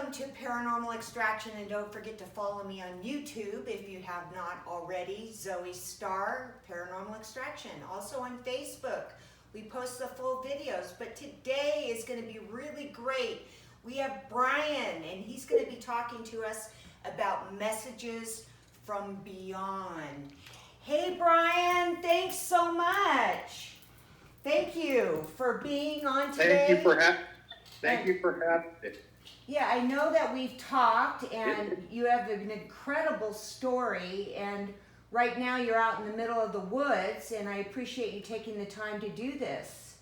Welcome to Paranormal Extraction, and don't forget to follow me on YouTube if you have not already. Zoe Starr, Paranormal Extraction. Also on Facebook, we post the full videos, but today is going to be really great. We have Brian, and he's going to be talking to us about messages from beyond. Hey Brian, thanks so much. Thank you for being on today. Thank you for having me. Yeah, I know that we've talked, and you have an incredible story, and right now you're out in the middle of the woods, and I appreciate you taking the time to do this.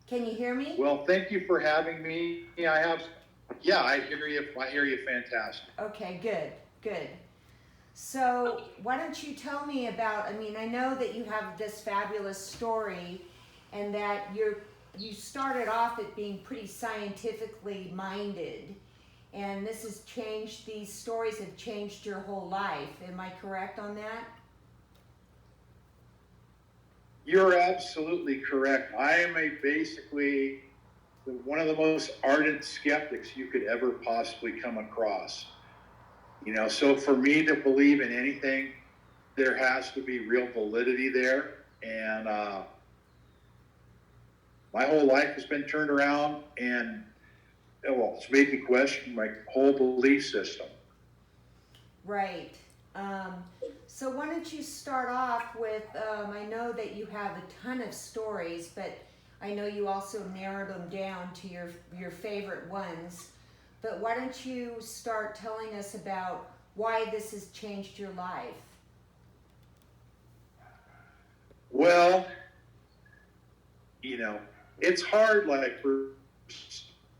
Can you hear me? Well, thank you for having me. I hear you. I hear you fantastic. Okay, good. So why don't you tell me about, I know that you have this fabulous story, and that you started off at being pretty scientifically minded, and these stories have changed your whole life. Am I correct on that? You're absolutely correct. I am basically one of the most ardent skeptics you could ever possibly come across. So for me to believe in anything, there has to be real validity there, and my whole life has been turned around, and it's made me question my whole belief system. Right. So why don't you start off with, I know that you have a ton of stories, but I know you also narrowed them down to your favorite ones. But why don't you start telling us about why this has changed your life? Well, it's hard, for,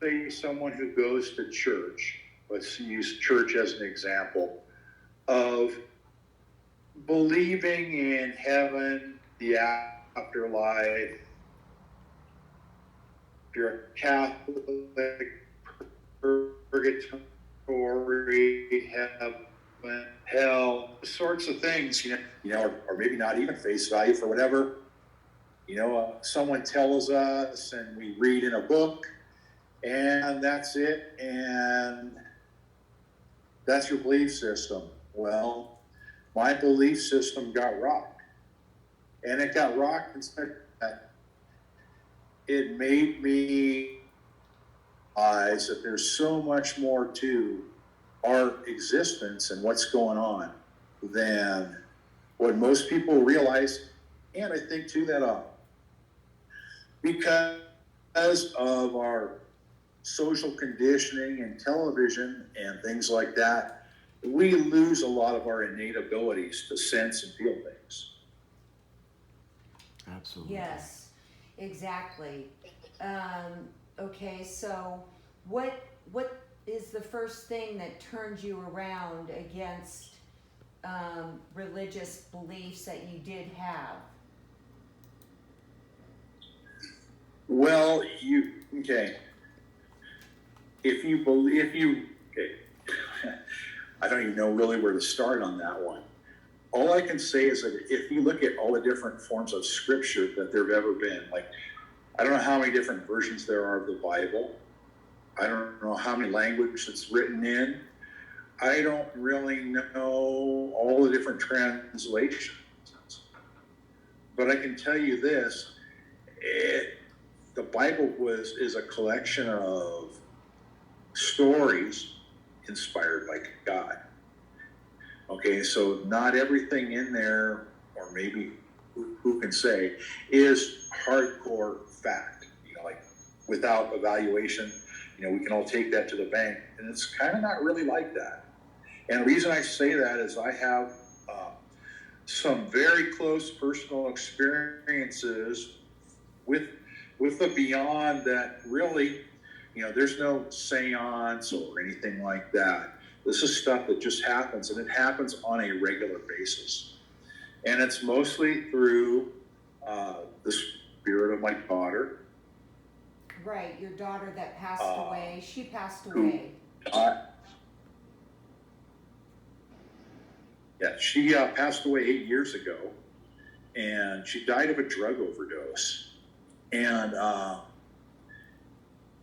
say, someone who goes to church, let's use church as an example, of believing in heaven, the afterlife. If you're a Catholic, purgatory, heaven, hell, sorts of things, or maybe not even face value for whatever. Someone tells us, and we read in a book, and that's it, and that's your belief system. Well, my belief system got rocked, and it got rocked in such that it made me realize that there's so much more to our existence and what's going on than what most people realize, and I think too that because of our social conditioning and television and things like that, we lose a lot of our innate abilities to sense and feel things. Absolutely. Yes, exactly. Okay, so what is the first thing that turned you around against religious beliefs that you did have? Well, I don't even know really where to start on that one. All I can say is that if you look at all the different forms of scripture that there have ever been, I don't know how many different versions there are of the Bible. I don't know how many languages it's written in. I don't really know all the different translations. But I can tell you this, the Bible is a collection of stories inspired by God. Okay, so not everything in there, or maybe who can say, is hardcore fact. Without evaluation, we can all take that to the bank, and it's kind of not really like that. And the reason I say that is I have some very close personal experiences with the beyond that really, there's no seance or anything like that. This is stuff that just happens, and it happens on a regular basis. And it's mostly through the spirit of my daughter. Right, your daughter that passed away. She passed away. She passed away 8 years ago, and she died of a drug overdose. And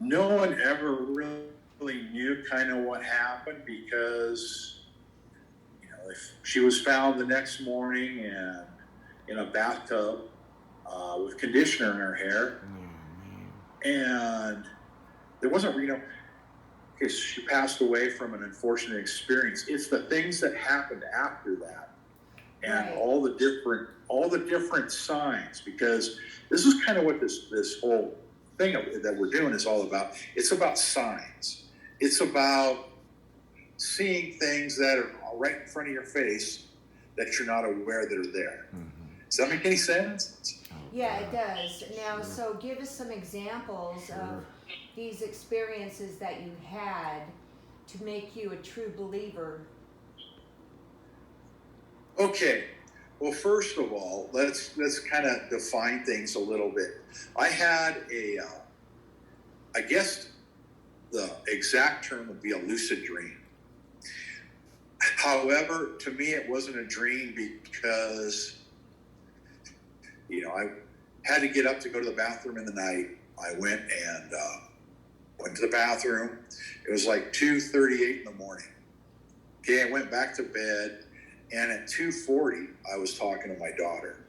no one ever really knew kind of what happened because, if she was found the next morning and in a bathtub with conditioner in her hair, and there wasn't, okay, she passed away from an unfortunate experience. It's the things that happened after that, and Right. all the different signs, because this is kind of what this whole thing that we're doing is all about. It's about signs. It's about seeing things that are right in front of your face that you're not aware that are there. Does that make any sense? Yeah, it does. Now, so give us some examples of these experiences that you had to make you a true believer. Okay. Well, first of all, let's kind of define things a little bit. I had I guess the exact term would be a lucid dream. However, to me, it wasn't a dream because, I had to get up to go to the bathroom in the night. I went to the bathroom. It was like 2:38 in the morning. Okay, I went back to bed, and at 2:40, I was talking to my daughter.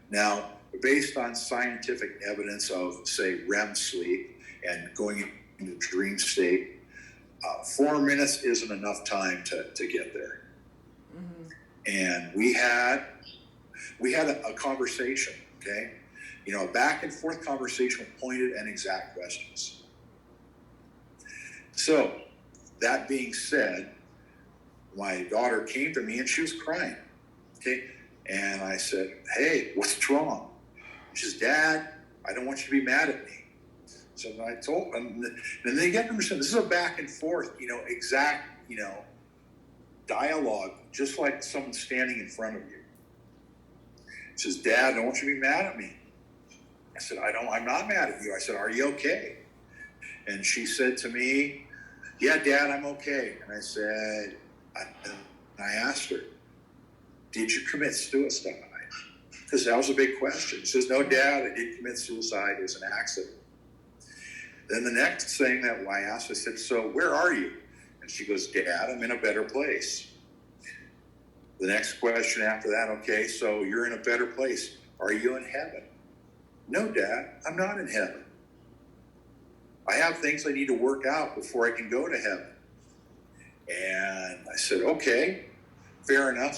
Now, based on scientific evidence of, say, REM sleep and going into dream state, 4 minutes isn't enough time to get there. Mm-hmm. And we had a conversation, okay? A back and forth conversation with pointed and exact questions. So, that being said, my daughter came to me and she was crying, okay? And I said, hey, what's wrong? She says, Dad, I don't want you to be mad at me. So I told them, and they get to understand this is a back and forth, exact, dialogue, just like someone standing in front of you. She says, Dad, I don't want you to be mad at me. I said, I'm not mad at you. I said, are you okay? And she said to me, yeah, Dad, I'm okay. And I said, I asked her, did you commit suicide? Because that was a big question. She says, no, Dad, I didn't commit suicide. It was an accident. Then the next thing that I asked, I said, so where are you? And she goes, Dad, I'm in a better place. The next question after that, okay, so you're in a better place. Are you in heaven? No, Dad, I'm not in heaven. I have things I need to work out before I can go to heaven. And I said, okay, fair enough.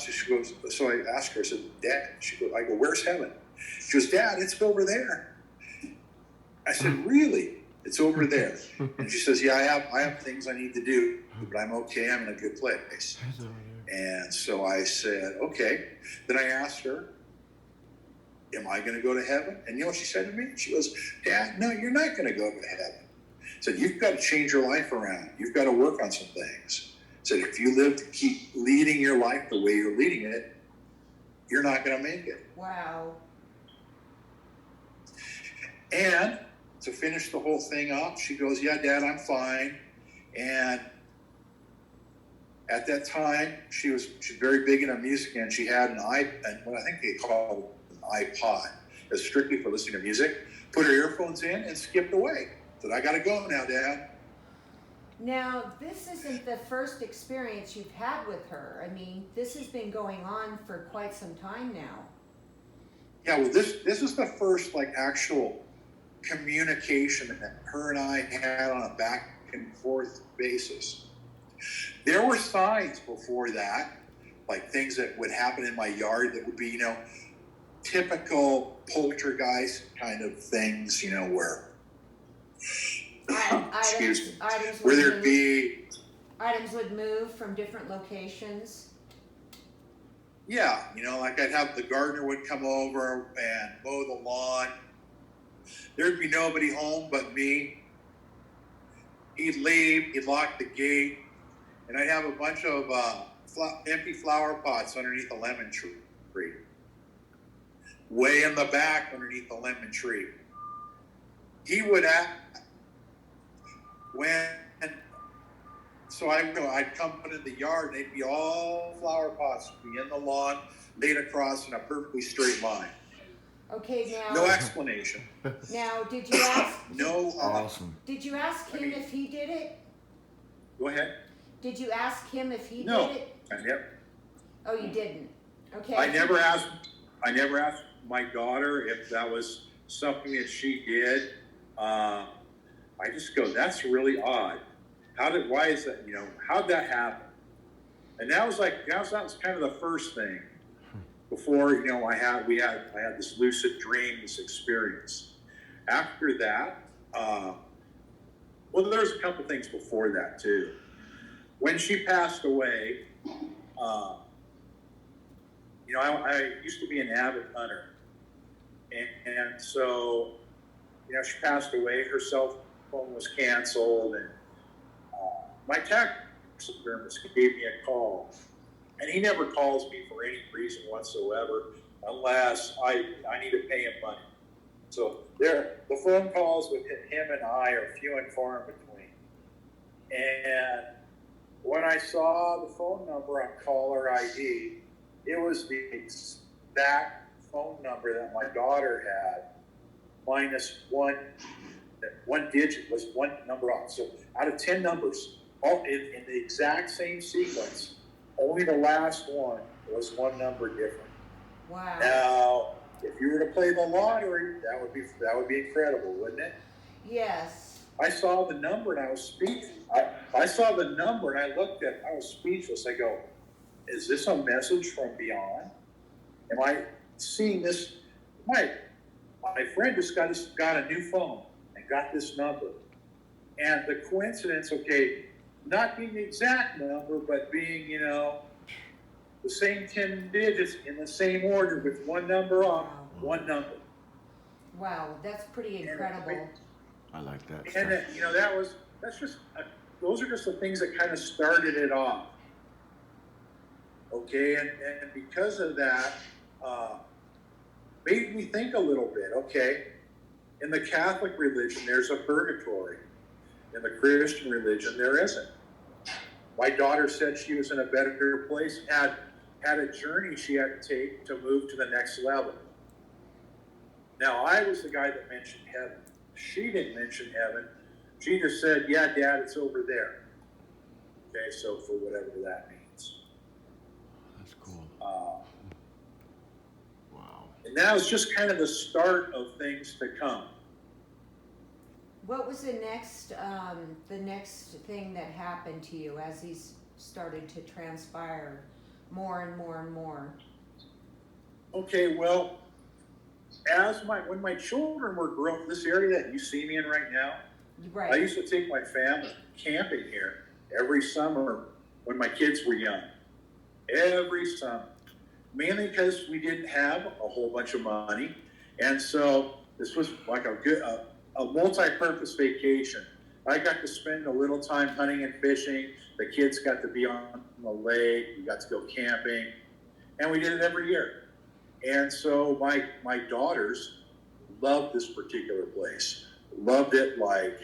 So I asked her, I said, Dad, I go, where's heaven? She goes, Dad, it's over there. I said, really? It's over there. And she says, yeah, I have things I need to do, but I'm okay. I'm in a good place. And so I said, okay. Then I asked her, am I going to go to heaven? And you know what she said to me? She goes, Dad, no, you're not going to go to heaven. I said, you've got to change your life around. You've got to work on some things. I said, if you live to keep leading your life the way you're leading it, you're not going to make it. Wow. And to finish the whole thing up, she goes, yeah, Dad, I'm fine. And at that time, she's very big into music, and she had what I think they call an iPod. It's strictly for listening to music. Put her earphones in and skipped away. Said, I got to go now, Dad. Now, this isn't the first experience you've had with her. I mean, this has been going on for quite some time now. Yeah, well, this is the first actual communication that her and I had on a back and forth basis. There were signs before that, like things that would happen in my yard that would be, typical poltergeist kind of things, where where there'd be items would move from different locations. Yeah, like I'd have the gardener would come over and mow the lawn. There'd be nobody home but me. He'd leave, he'd lock the gate, and I'd have a bunch of empty flower pots underneath a lemon tree. Way in the back underneath the lemon tree. He would act so I'd come into the yard and they'd be all flower pots be in the lawn, laid across in a perfectly straight line. Okay, now. No explanation. Now, did you ask? No. Awesome. Did you ask him if he did it? Go ahead. Did you ask him if he No. did it? I never. Oh, you didn't. Okay. I never asked my daughter if that was something that she did. I just go, that's really odd. Why is that, how'd that happen? And that was kind of the first thing before, I had this lucid dream, this experience. After that, well, there's a couple things before that too. When she passed away, I used to be an avid hunter. And so, she passed away, her cell phone was canceled, and my taxidermist gave me a call. And he never calls me for any reason whatsoever unless I need to pay him money. So the phone calls with him and I are few and far in between. And when I saw the phone number on caller ID, it was the exact phone number that my daughter had, minus one digit was one number off. So out of 10 numbers, all in the exact same sequence, only the last one was one number different. Wow. Now, if you were to play the lottery, that would be incredible, wouldn't it? Yes. I saw the number and I was speechless. I saw the number and I looked at it, I was speechless. I go, is this a message from beyond? Am I seeing this? My friend just got a new phone and got this number. And the coincidence, okay, not being the exact number, but being, the same 10 digits in the same order with one number off, one number. Wow, that's pretty incredible. I like that. And those are just the things that kind of started it off. Okay, and because of that, made me think a little bit. Okay, in the Catholic religion, there's a purgatory. In the Christian religion, there isn't. My daughter said she was in a better place, had a journey she had to take to move to the next level. Now, I was the guy that mentioned heaven. She didn't mention heaven. She just said, yeah, Dad, it's over there. Okay, so for whatever that means. That's cool. Wow. And that was just kind of the start of things to come. What was the next thing that happened to you as these started to transpire more and more and more? Okay, well, when my children were growing, this area that you see me in right now, right. I used to take my family camping here every summer when my kids were young. Every summer. Mainly because we didn't have a whole bunch of money. And so this was like a multi-purpose vacation. I got to spend a little time hunting and fishing. The kids got to be on the lake. We got to go camping. And we did it every year. And so my daughters loved this particular place. Loved it like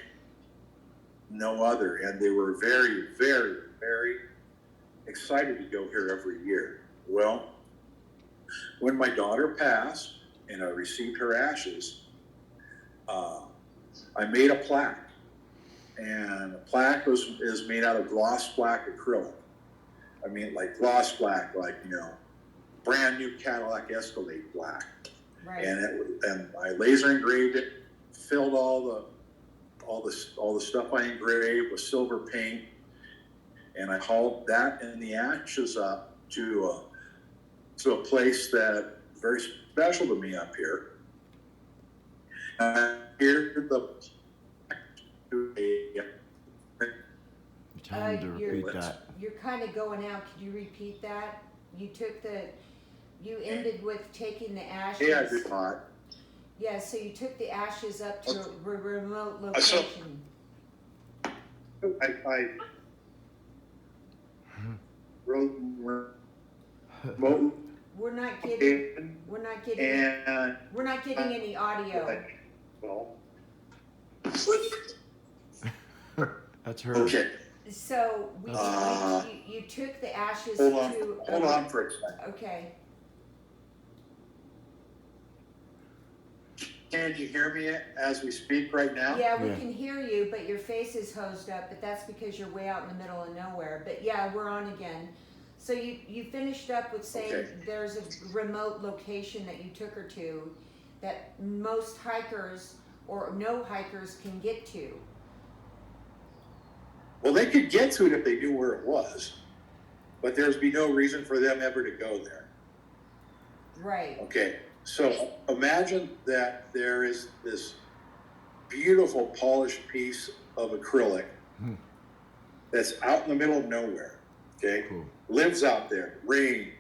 no other. And they were very, very, very excited to go here every year. Well, when my daughter passed and I received her ashes, I made a plaque. And the plaque is made out of gloss black acrylic. I mean, like gloss black, like, brand new Cadillac Escalade black. Right. And I laser engraved it, filled all the stuff I engraved with silver paint, and I hauled that and the ashes up to a place that very special to me up here. Here Tell him to repeat that. You're kind of going out. Could you repeat that? You ended with taking the ashes. Yeah, I did not. Yeah, so you took the ashes up to a remote location. I wrote We're not getting any audio. Well, That's her. okay. So you took the ashes Hold on for a second. Okay. Can you hear me as we speak right now? Yeah, we Yeah. can hear you, but your face is hosed up, but that's because you're way out in the middle of nowhere. But yeah, we're on again. So you finished up with saying Okay. there's a remote location that you took her to that most hikers or no hikers can get to. Well, they could get to it if they knew where it was, but there'd be no reason for them ever to go there. Right. Okay, so imagine that there is this beautiful polished piece of acrylic Hmm. that's out in the middle of nowhere. Okay, Cool. lives out there, rain,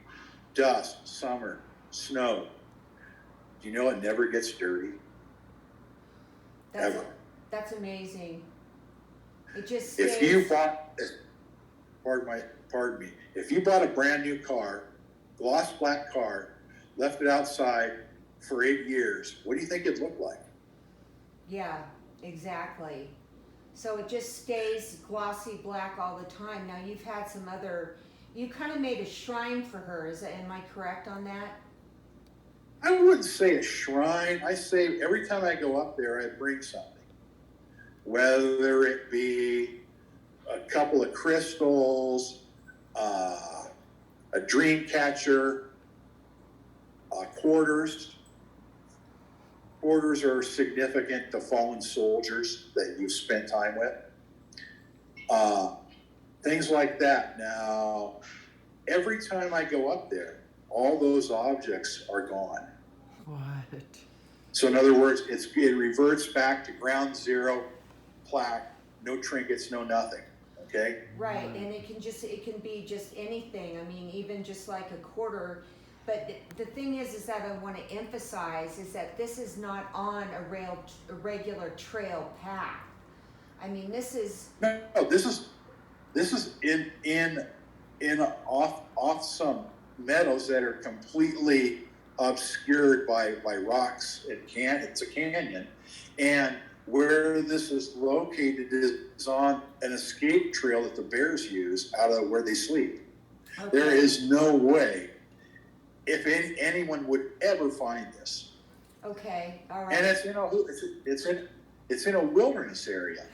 dust, summer, snow. Do you know it never gets dirty? That's Ever. that's amazing. It just If stays. you bought, pardon me, if you bought a brand new car, gloss black car, left it outside for 8 years, what do you think it'd look like? Yeah, exactly. So it just stays glossy black all the time. Now you've had some other, you kind of made a shrine for her. Am I correct on that? I wouldn't say a shrine. I say every time I go up there, I bring something. Whether it be a couple of crystals, a dream catcher, quarters. Quarters are significant to fallen soldiers that you've spent time with. Things like that. Now, every time I go up there, all those objects are gone. What? So in other words, it reverts back to ground zero, plaque, no trinkets, no nothing. Okay? Right, and it can be just anything. I mean, even just like a quarter. But the thing is that I want to emphasize is that this is not on a regular trail path. I mean, this is No, this is in off some meadows that are completely obscured by rocks. It's a canyon, and where this is located is on an escape trail that the bears use out of where they sleep. okay. There is no way if anyone would ever find this. Okay, all right. And it's in a wilderness area.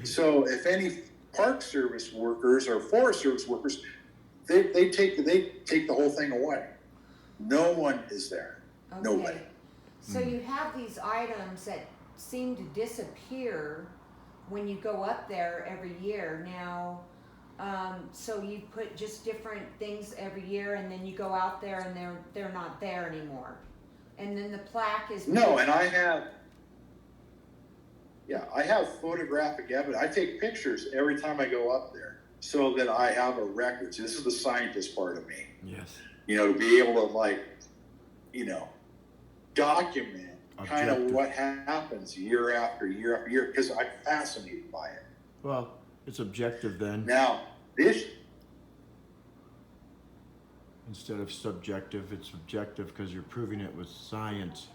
So if any Park Service workers or Forest Service workers, they take the whole thing away. No one is there. Okay. Nobody. So you have these items that seem to disappear when you go up there every year. Now, so you put just different things every year, and then you go out there and they're not there anymore. And then the plaque is No, and I have photographic evidence. I take pictures every time I go up there so that I have a record. So this is the scientist part of me. Yes. To be able to document kind of Objective. what happens year after year after year, because I'm fascinated by it. Well, it's objective then. Now, this, Instead of subjective, it's objective because you're proving it with science.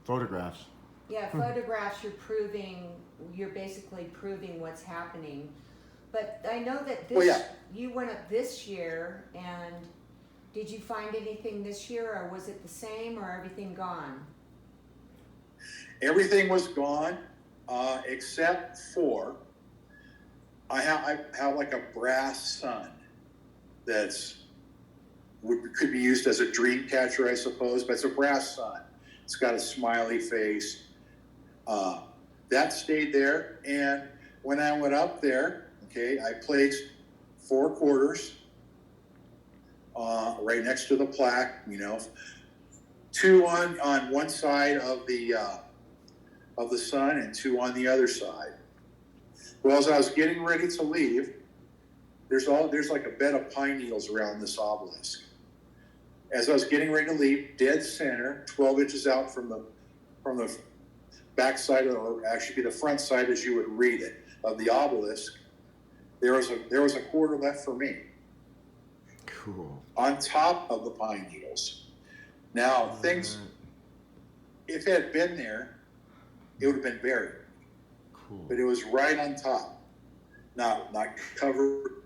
Photographs. Yeah, photographs. You're basically proving what's happening. But I know that you went up this year, and did you find anything this year, or was it the same, or everything gone? everything was gone, except for I have like a brass sun could be used as a dream catcher, I suppose, but it's a brass sun. It's got a smiley face. That stayed there, and when I went up there, I placed 4 quarters right next to the plaque. 2 on one side of the sun and 2 on the other side. Well, as I was getting ready to leave, there's like a bed of pine needles around this obelisk. As I was getting ready to leave, dead center, 12 inches out from the back side, or actually be the front side as you would read it, of the obelisk, there was a quarter left for me. Cool. On top of the pine needles. Now, if it had been there, it would have been buried. Cool. But it was right on top. Not covered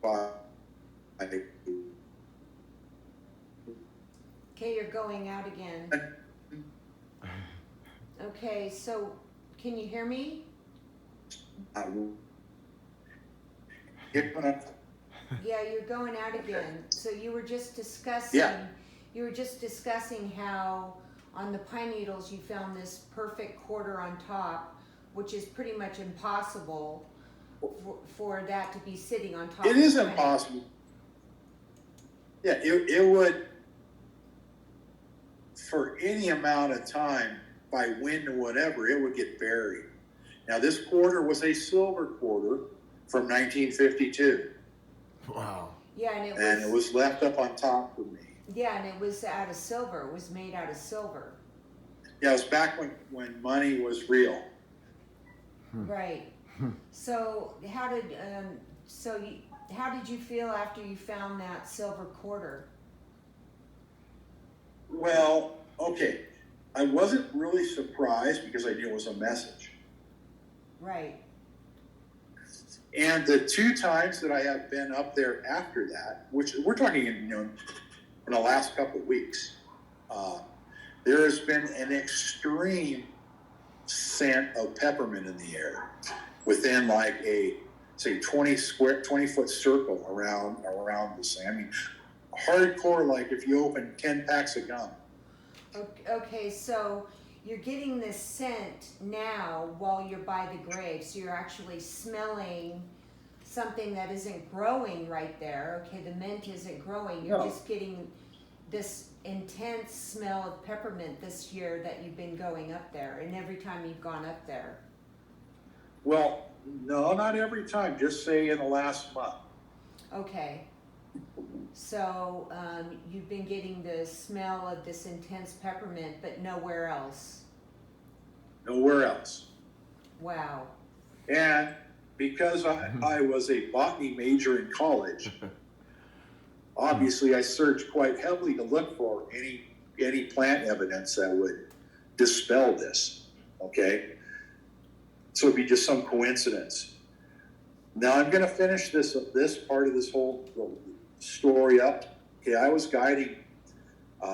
by. Okay, you're going out again. Okay, so can you hear me? Yeah, Yeah, you're going out again. So you were just Yeah. discussing how on the pine needles you found this perfect quarter on top, which is pretty much impossible for that to be sitting on top. It of is the pine. impossible. Yeah, it would, for any amount of time, by wind or whatever, it would get buried. Now, this quarter was a silver quarter from 1952. Wow. Yeah, And it was left up on top for me. Yeah, and it was out of silver. It was made out of silver. Yeah, it was back when money was real. Right. So how did you feel after you found that silver quarter? Well, okay. I wasn't really surprised because I knew it was a message. Right. And the 2 times that I have been up there after that, which we're talking in the last couple of weeks, there has been an extreme scent of peppermint in the air within like a, say, 20 foot circle around this thing. I mean, hardcore, like if you open 10 packs of gum. Okay, so you're getting this scent now while you're by the grave, so you're actually smelling something that isn't growing right there. Okay, the mint isn't growing. You're just getting this intense smell of peppermint this year that you've been going up there, and every time you've gone up there. Well, no, not every time. Just say in the last month. Okay. So you've been getting the smell of this intense peppermint, but nowhere else. Nowhere else. Wow. And because I was a botany major in college, obviously I searched quite heavily to look for any plant evidence that would dispel this. Okay? So it'd be just some coincidence. Now I'm going to finish this part of this whole story up. Okay, I was guiding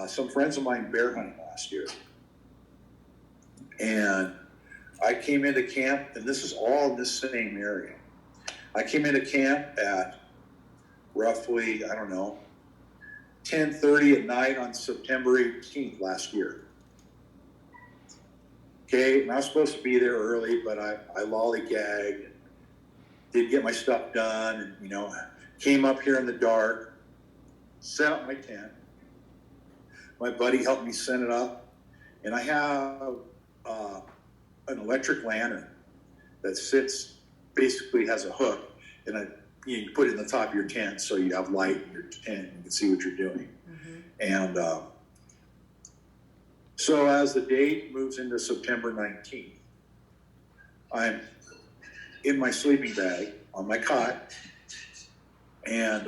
some friends of mine bear hunting last year. And I came into camp, and this is all in this same area. I came into camp at roughly, 10:30 at night on September 18th last year. Okay, and I was supposed to be there early, but I lollygagged, did get my stuff done, and, came up here in the dark, set up my tent. My buddy helped me set it up, and I have an electric lantern that basically has a hook, and you put it in the top of your tent so you have light in your tent and you can see what you're doing. Mm-hmm. And so as the date moves into September 19th, I'm in my sleeping bag on my cot, and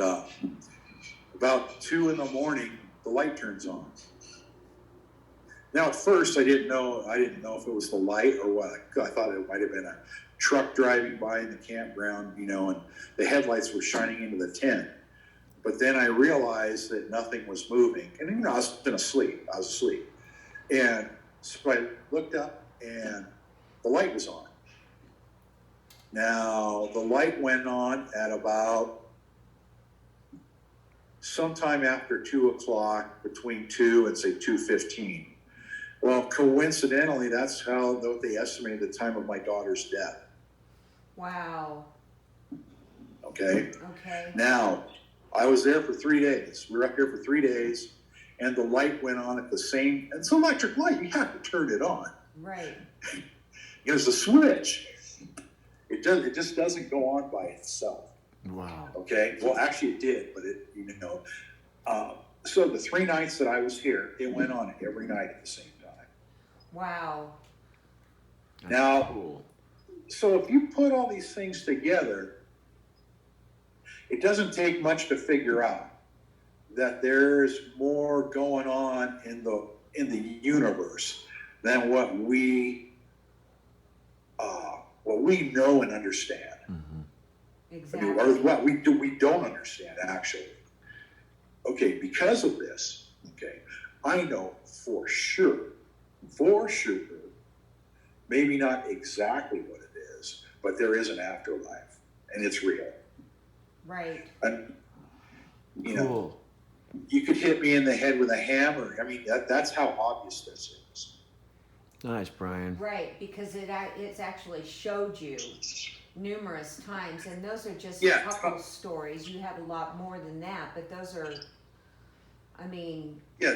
about 2 a.m, the light turns on. Now, at first, I didn't know if it was the light or what. I thought it might have been a truck driving by in the campground, and the headlights were shining into the tent. But then I realized that nothing was moving, and I was asleep. And so I looked up, and the light was on. Now, the light went on at about sometime after 2 o'clock, between 2 and say 2:15. Well, coincidentally, that's how they estimated the time of my daughter's death. Wow. Okay. Okay. Now, I was there for 3 days. We were up here for 3 days, and the light went on at the same. It's an electric light. You have to turn it on. Right. There's a switch. It just doesn't go on by itself. Wow. Okay. Well, actually, it did, but so the 3 nights that I was here, it went on every night at the same time. Wow. That's now, cool. So if you put all these things together, it doesn't take much to figure out that there's more going on in the universe than what we know and understand. Mm-hmm. Exactly. Or what we don't understand, actually. Okay, because of this, I know for sure maybe not exactly what it is, but there is an afterlife, and it's real. Right. And, you Cool. know, you could hit me in the head with a hammer. I mean, that's how obvious this is. Nice, Brian. Right, because it's actually showed you numerous times, and those are just Yeah. a couple stories. You have a lot more than that, but those are, I mean, Yeah,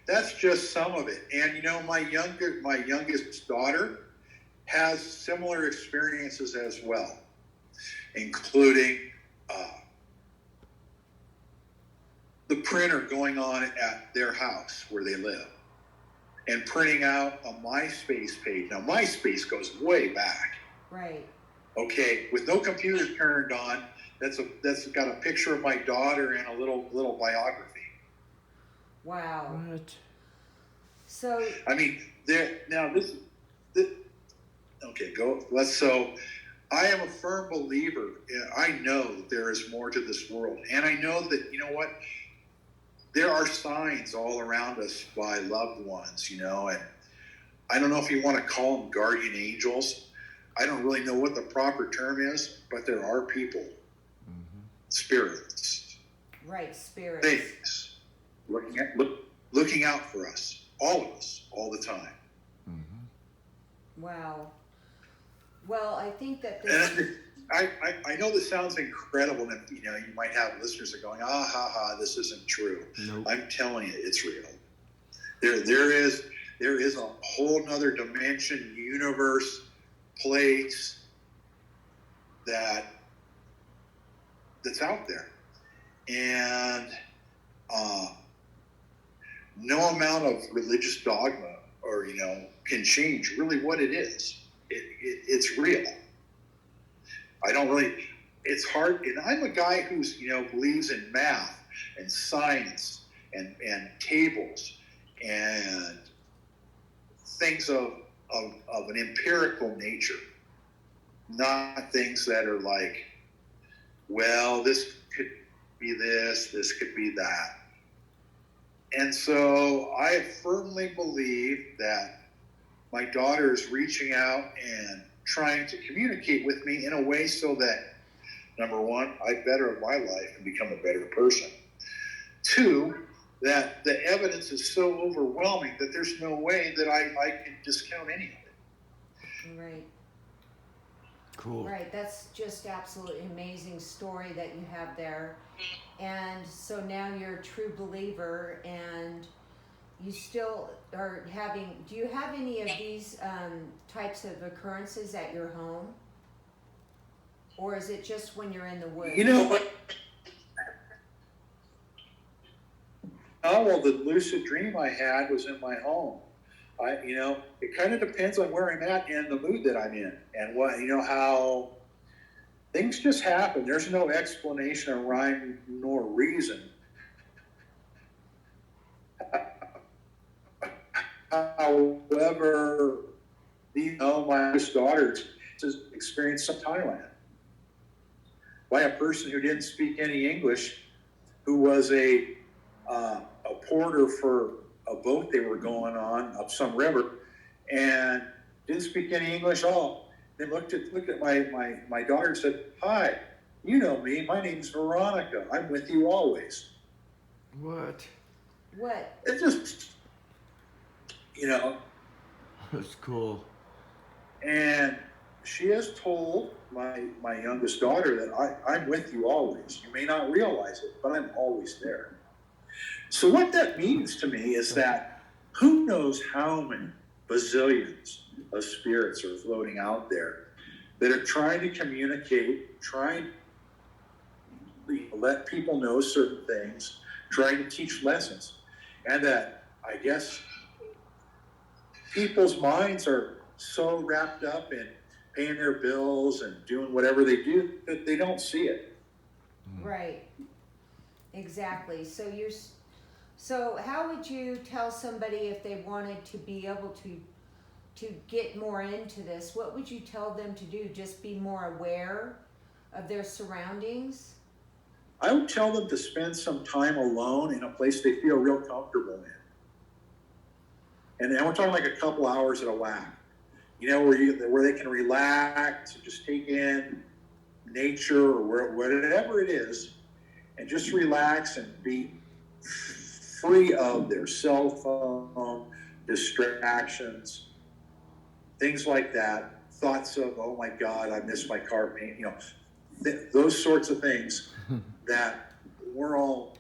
that's just some of it. And you know, my youngest daughter has similar experiences as well, including the printer going on at their house where they live and printing out a MySpace page. Now, MySpace goes way back. right. Okay, with no computer turned on, that's got a picture of my daughter and a little biography. Wow. What? So, I mean, okay, go. So, I am a firm believer. I know that there is more to this world, and I know that, you know what, there are signs all around us by loved ones, you know, and I don't know if you want to call them guardian angels. I don't really know what the proper term is, but there are people, spirits, right, spirits. things looking out for us, all of us, all the time. Wow. Well, I think that this, And I know this sounds incredible, and you know, you might have listeners that are going, ah ha ha, this isn't true. Nope. I'm telling you, it's real. There is a whole nother dimension, universe, place that's out there, and no amount of religious dogma or, you know, can change really what it is. It's real. I don't really. It's hard, and I'm a guy who's, you know, believes in math and science and tables and things of an empirical nature, not things that are like, well, this could be this could be that. And so I firmly believe that my daughter is reaching out and trying to communicate with me in a way so that, number one, I better my life and become a better person. Two, that the evidence is so overwhelming that there's no way that I can discount any of it. right. Cool. Right, that's just absolutely amazing story that you have there. And so now you're a true believer, and you still are having, do you have any of these types of occurrences at your home? Or is it just when you're in the woods? You know what? Oh, well, the lucid dream I had was in my home. You know, it kind of depends on where I'm at and the mood that I'm in, and what, you know, how things just happen. There's no explanation or rhyme nor reason. However, you know, my oldest daughter has experienced some Thailand by a person who didn't speak any English, who was a porter for a boat they were going on up some river, and didn't speak any English at all. They looked at my daughter and said, "Hi, you know me. My name's Veronica. I'm with you always." What? What? It just, you know, That's cool. and she has told my youngest daughter that I'm with you always. You may not realize it, but I'm always there. So what that means to me is that who knows how many bazillions of spirits are floating out there that are trying to communicate, trying to let people know certain things, trying to teach lessons. And that, I guess, people's minds are so wrapped up in paying their bills and doing whatever they do that they don't see it. Right. Exactly. So how would you tell somebody if they wanted to be able to get more into this? What would you tell them to do? Just be more aware of their surroundings? I would tell them to spend some time alone in a place they feel real comfortable in. And we're talking like a couple hours at a whack. where they can relax and just take in nature or whatever it is, and just relax and be free of their cell phone distractions, things like that. Thoughts of, oh my God, I missed my car paint. Those sorts of things that we're all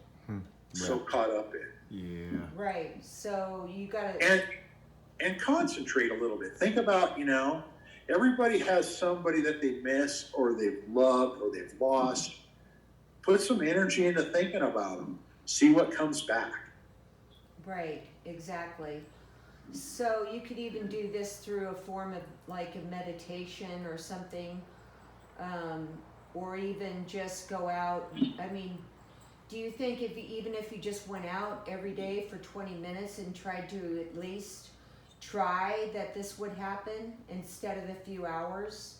so caught up in. Yeah. Right. So you gotta and concentrate a little bit. Think about, everybody has somebody that they miss or they've loved or they've lost. Put some energy into thinking about them. See what comes back. Right, exactly. So you could even do this through a form of like a meditation or something, or even just go out. I mean, do you think even if you just went out every day for 20 minutes and tried to at least try that this would happen instead of a few hours?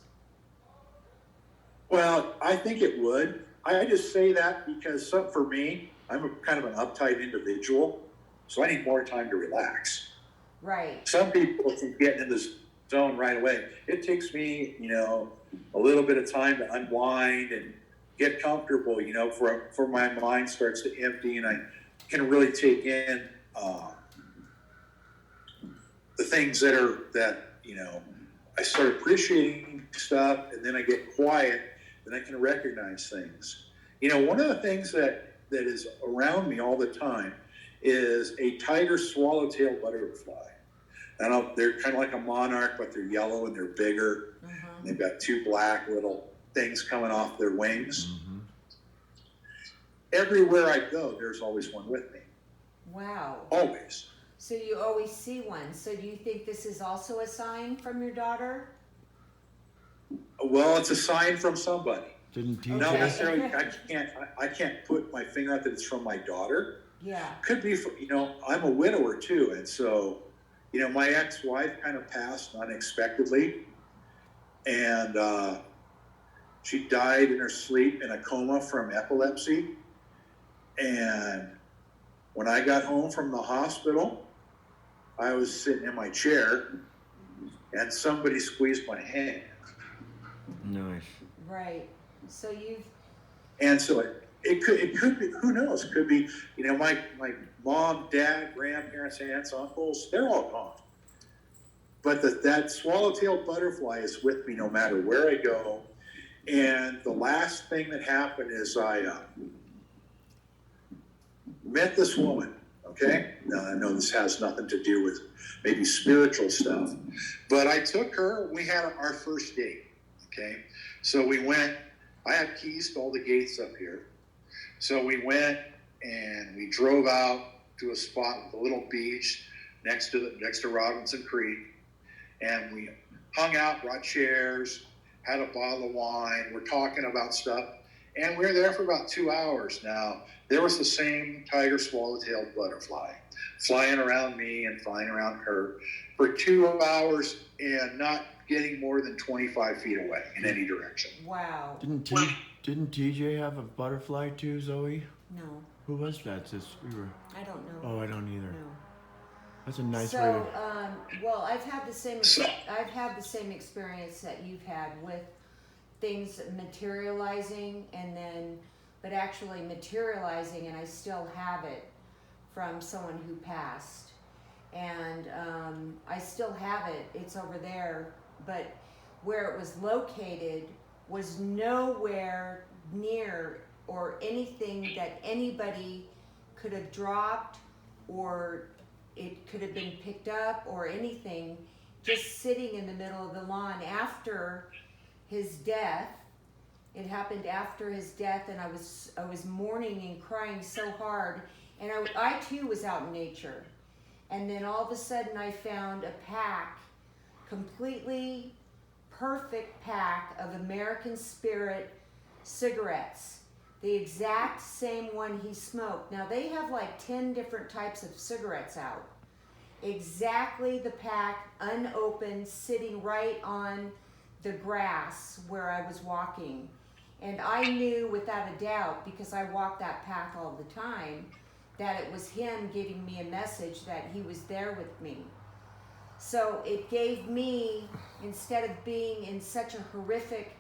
Well, I think it would. I just say that because for me, I'm a kind of an uptight individual, so I need more time to relax. Right. Some people can get in this zone right away. It takes me, a little bit of time to unwind and get comfortable, for my mind starts to empty and I can really take in the things that I start appreciating stuff, and then I get quiet, and I can recognize things. One of the things that is around me all the time is a tiger swallowtail butterfly. I don't know, they're kind of like a monarch, but they're yellow and they're bigger. Mm-hmm. And they've got two black little things coming off their wings. Mm-hmm. Everywhere I go, there's always one with me. Wow. Always. So you always see one. So do you think this is also a sign from your daughter? Well, it's a sign from somebody. Didn't TJ? Not necessarily. I can't put my finger out that it's from my daughter. Yeah. Could be. I'm a widower too, and so, my ex-wife kind of passed unexpectedly, and she died in her sleep in a coma from epilepsy. And when I got home from the hospital, I was sitting in my chair, and somebody squeezed my hand. Nice. Right. So And so it could be, who knows? It could be, my mom, dad, grandparents, aunts, uncles, they're all gone. But that swallowtail butterfly is with me no matter where I go. And the last thing that happened is I met this woman, okay? Now, I know this has nothing to do with maybe spiritual stuff, but I took her, we had our first date, okay? So we went, I had keys to all the gates up here. So we went and we drove out to a spot with a little beach next to Robinson Creek, and we hung out, brought chairs, had a bottle of wine. We're talking about stuff, and we were there for about 2 hours. Now, there was the same tiger swallowtail butterfly flying around me and flying around her for 2 hours and not getting more than 25 feet away in any direction. wow. Didn't TJ have a butterfly too, Zoe? No, Who was that? We were. I don't know. Oh, I don't either. No. That's a nice way So, to. well, I've had the same experience that you've had with things materializing but actually materializing, and I still have it from someone who passed, and I still have it. It's over there, but where it was located was nowhere near or anything that anybody could have dropped, or it could have been picked up or anything, just sitting in the middle of the lawn after his death. It happened after his death, and I was mourning and crying so hard, and I too was out in nature. And then all of a sudden I found a pack, completely perfect pack of American Spirit cigarettes, the exact same one he smoked. Now they have like 10 different types of cigarettes out. Exactly the pack, unopened, sitting right on the grass where I was walking. And I knew without a doubt, because I walked that path all the time, that it was him giving me a message that he was there with me. So it gave me, instead of being in such a horrific,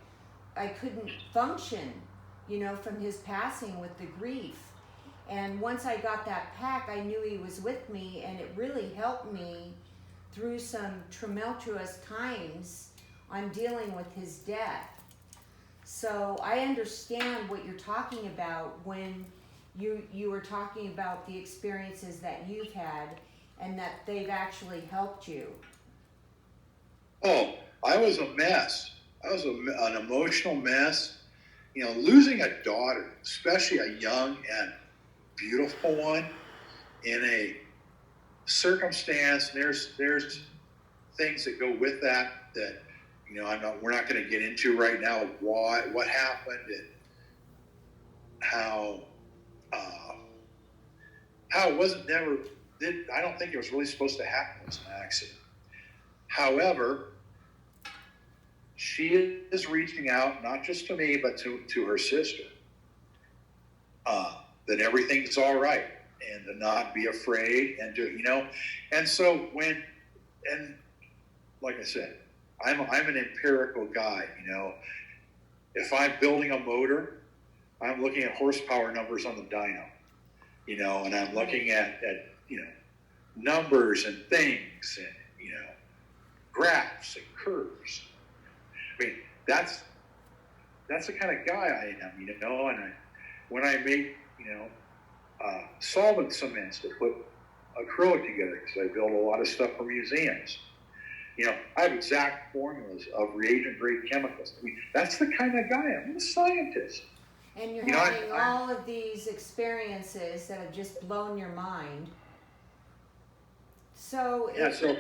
I couldn't function, you know, from his passing with the grief. And once I got that pack, I knew he was with me, and it really helped me through some tumultuous times on dealing with his death. So I understand what you're talking about when you were talking about the experiences that you've had and that they've actually helped you. Oh, I was a mess. I was an emotional mess. You know, losing a daughter, especially a young and beautiful one, in a circumstance. There's things that go with that you know we're not going to get into right now. What happened and how it wasn't never. I don't think it was really supposed to happen. It was an accident. However, she is reaching out not just to me but to her sister. That everything's all right, and to not be afraid, and to, you know, and so like I said, I'm an empirical guy. You know, if I'm building a motor, I'm looking at horsepower numbers on the dyno. You know, and I'm looking at you know, numbers and things, and you know, graphs and curves. I mean, that's the kind of guy I am. You know, and when I make, you know, solvent cements to put acrylic together, because I build a lot of stuff for museums. You know, I have exact formulas of reagent grade chemicals. I mean, that's the kind of guy I am. I'm a scientist. And you're having all of these experiences that have just blown your mind. So yeah. So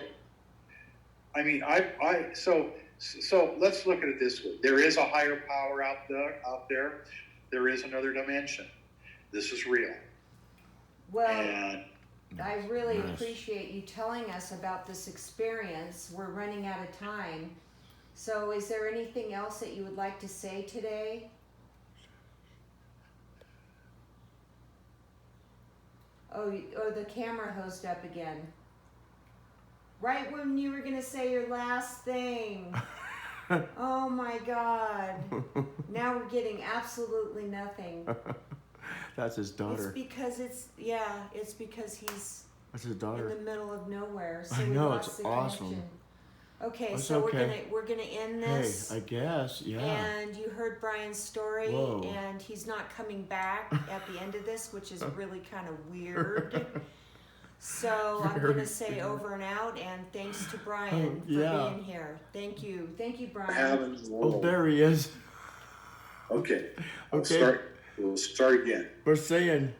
I mean, so let's look at it this way. There is a higher power out there. There is another dimension. This is real. Well, and I really appreciate you telling us about this experience. We're running out of time. So is there anything else that you would like to say today? Oh, the camera host up again. Right when you were going to say your last thing. Oh my God. Now we're getting absolutely nothing. That's his daughter. It's because he's That's his daughter. in the middle of nowhere. So I we know, lost it's the awesome. connection. Okay, That's so okay. we're gonna end this. Hey, I guess, yeah. And you heard Brian's story. Whoa. And he's not coming back at the end of this, which is really kind of weird. So I'm gonna say over and out, and thanks to Brian for being here. Thank you, Brian. Oh, there he is. Okay. Okay. We'll start again. We're saying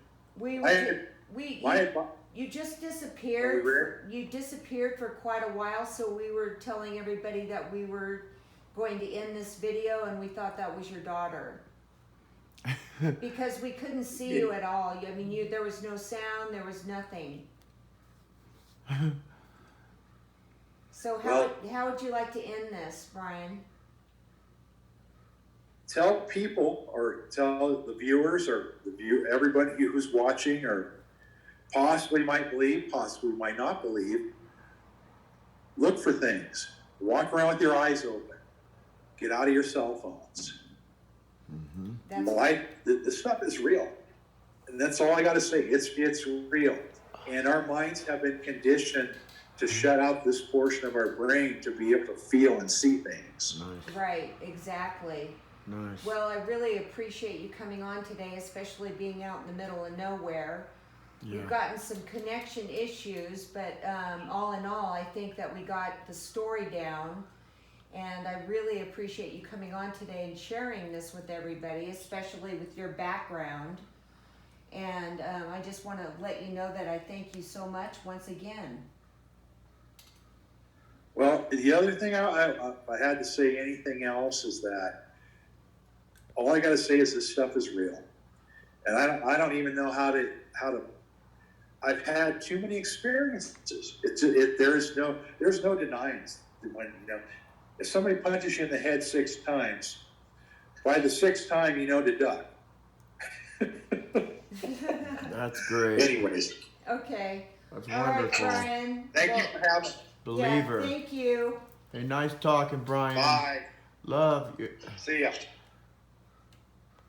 You just disappeared. You disappeared for quite a while, so we were telling everybody that we were going to end this video, and we thought that was your daughter. Because we couldn't see you at all. I mean, there was no sound, there was nothing. So how would you like to end this, Brian? Tell people, or tell the viewers, or everybody who's watching, or possibly might believe, possibly might not believe. Look for things. Walk around with your eyes open. Get out of your cell phones. Mm-hmm. The stuff is real, and that's all I got to say. It's real, and our minds have been conditioned to shut out this portion of our brain to be able to feel and see things. Nice. Right, exactly. Nice. Well, I really appreciate you coming on today, especially being out in the middle of nowhere. Yeah. We've gotten some connection issues, but all in all, I think that we got the story down. And I really appreciate you coming on today and sharing this with everybody, especially with your background. And I just want to let you know that I thank you so much once again. Well, the other thing, if I had to say anything else, is that all I got to say is this stuff is real, and I don't even know how to. I've had too many experiences. There's no denying when, you know, if somebody punches you in the head 6 times, by the 6th time you know to duck. That's great. Anyways. Okay. That's all wonderful. right, Brian. Thank you for having. believer. Yeah, thank you. Hey, nice talking, Brian. Bye. Love you. See ya.